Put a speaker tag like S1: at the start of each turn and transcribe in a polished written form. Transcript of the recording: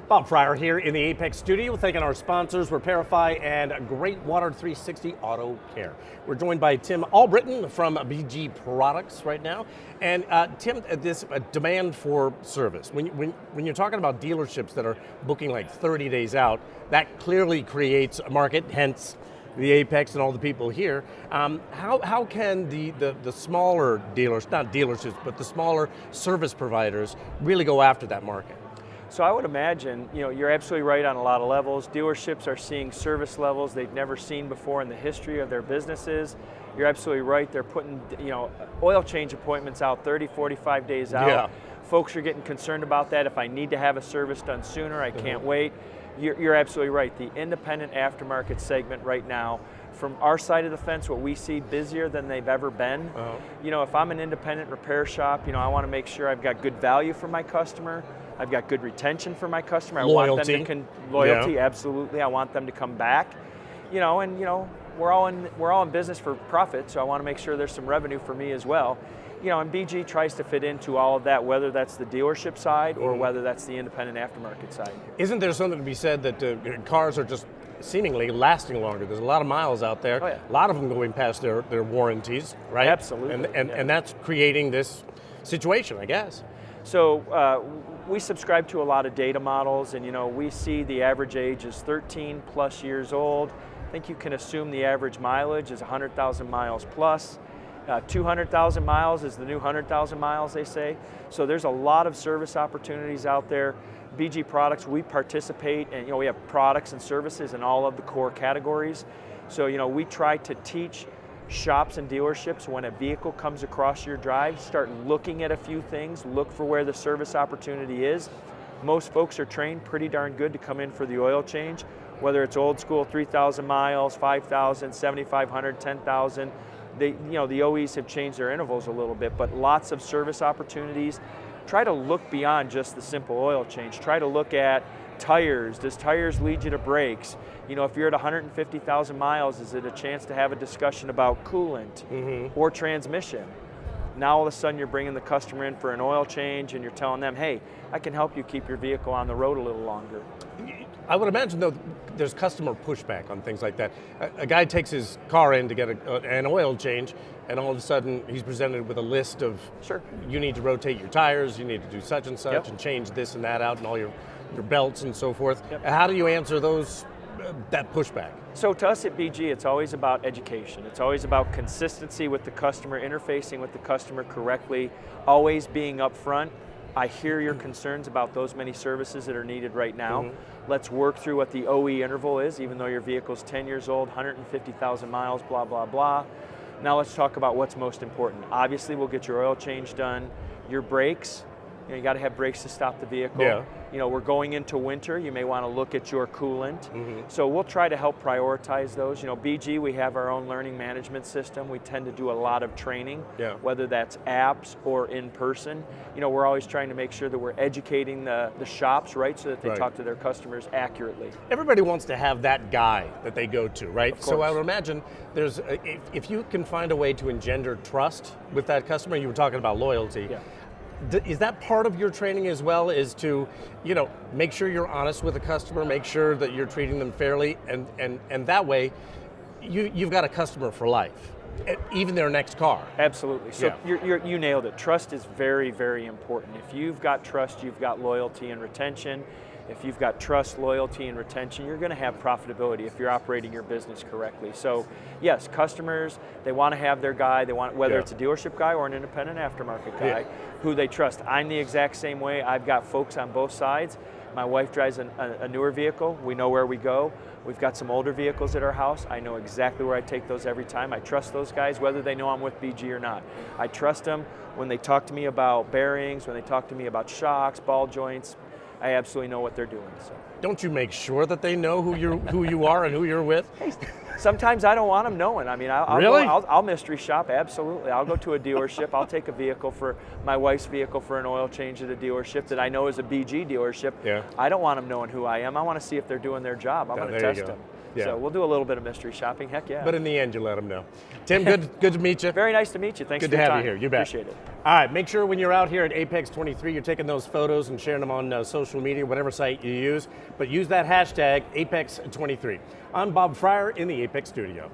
S1: Bob Fryer here in the AAPEX studio, thanking our sponsors, Repairify and Great Water 360 Auto Care. We're joined by Tim Allbritten from BG Products right now. And Tim, this demand for service, when you're talking about dealerships that are booking like 30 days out, that clearly creates a market, hence the AAPEX and all the people here. How can the smaller dealers, not dealerships, but the smaller service providers really go after that market?
S2: So I would imagine, you're absolutely right on a lot of levels. Dealerships are seeing service levels they've never seen before in the history of their businesses. You're absolutely right. They're putting, oil change appointments out 30, 45 days out.
S1: Yeah.
S2: Folks are getting concerned about that. If I need to have a service done sooner, I can't wait. You're absolutely right. The independent aftermarket segment right now, from our side of the fence, what we see busier than they've ever been. If I'm an independent repair shop, I want to make sure I've got good value for my customer. I've got good retention for my customer.
S1: Loyalty.
S2: I want them to loyalty, absolutely. I want them to come back. We're all in business for profit, so I want to make sure there's some revenue for me as well. And BG tries to fit into all of that, whether that's the dealership side or whether that's the independent aftermarket side.
S1: Isn't there something to be said that cars are just seemingly lasting longer? There's a lot of miles out there,
S2: Oh, yeah.
S1: a lot of them going past their warranties, right?
S2: Absolutely.
S1: And that's creating this situation, I guess.
S2: So we subscribe to a lot of data models, and we see the average age is 13 plus years old. I think you can assume the average mileage is 100,000 miles plus. 200,000 miles is the new 100,000 miles, they say. So there's a lot of service opportunities out there. BG Products, we participate, and we have products and services in all of the core categories. So we try to teach shops and dealerships, when a vehicle comes across your drive, start looking at a few things, look for where the service opportunity is. Most folks are trained pretty darn good to come in for the oil change, whether it's old school 3,000 miles, 5,000, 7,500, 10,000. The OEs have changed their intervals a little bit, but lots of service opportunities. Try to look beyond just the simple oil change. Try to look at tires. Does tires lead you to brakes? If you're at 150,000 miles, is it a chance to have a discussion about coolant or transmission? Now all of a sudden you're bringing the customer in for an oil change and you're telling them, hey, I can help you keep your vehicle on the road a little longer.
S1: I would imagine, though, there's customer pushback on things like that. A guy takes his car in to get an oil change, and all of a sudden he's presented with a list of,
S2: Sure,
S1: you need to rotate your tires, you need to do such and such,
S2: Yep.
S1: and change this and that out, and all your belts and so forth.
S2: Yep.
S1: How do you answer that pushback?
S2: So to us at BG, it's always about education. It's always about consistency with the customer, interfacing with the customer correctly, always being upfront. I hear your concerns about those many services that are needed right now. Let's work through what the OE interval is, even though your vehicle's 10 years old, 150,000 miles, blah, blah, blah. Now let's talk about what's most important. Obviously, we'll get your oil change done. Your brakes, you got to have brakes to stop the vehicle.
S1: Yeah.
S2: We're going into winter. You may want to look at your coolant. So we'll try to help prioritize those. BG, we have our own learning management system. We tend to do a lot of training, whether that's apps or in person. We're always trying to make sure that we're educating the shops, right, so that they talk to their customers accurately.
S1: Everybody wants to have that guy that they go to, right?
S2: Of
S1: So I
S2: course.
S1: would imagine if you can find a way to engender trust with that customer, you were talking about loyalty.
S2: Yeah.
S1: Is that part of your training as well, is to, make sure you're honest with the customer, make sure that you're treating them fairly, and that way, you've got a customer for life, even their next car.
S2: Absolutely. So
S1: Yeah.
S2: you nailed it. Trust is very, very important. If you've got trust, you've got loyalty and retention. If you've got trust, loyalty, and retention, you're going to have profitability if you're operating your business correctly. So yes, customers, they want to have their guy, whether it's a dealership guy or an independent aftermarket guy, who they trust. I'm the exact same way. I've got folks on both sides. My wife drives a newer vehicle. We know where we go. We've got some older vehicles at our house. I know exactly where I take those every time. I trust those guys, whether they know I'm with BG or not. I trust them when they talk to me about bearings, when they talk to me about shocks, ball joints. I absolutely know what they're doing. So.
S1: Don't you make sure that they know who you are and who you're with?
S2: Sometimes I don't want them knowing. I mean, I'll mystery shop, absolutely. I'll go to a dealership. I'll take a vehicle for my wife's vehicle for an oil change at a dealership that I know is a BG dealership.
S1: Yeah.
S2: I don't want them knowing who I am. I want to see if they're doing their job. I'm going to test them.
S1: Yeah.
S2: So we'll do a little bit of mystery shopping, heck yeah.
S1: But in the end, you let them know. Tim, good to meet you.
S2: Very nice to meet you. Thanks
S1: Good
S2: for
S1: to
S2: your
S1: have
S2: time.
S1: you here. You bet.
S2: Appreciate it.
S1: All right, make sure when you're out here at AAPEX 23, you're taking those photos and sharing them on social media, whatever site you use, but use that hashtag AAPEX 23. I'm Bob Fryer in the AAPEX studio.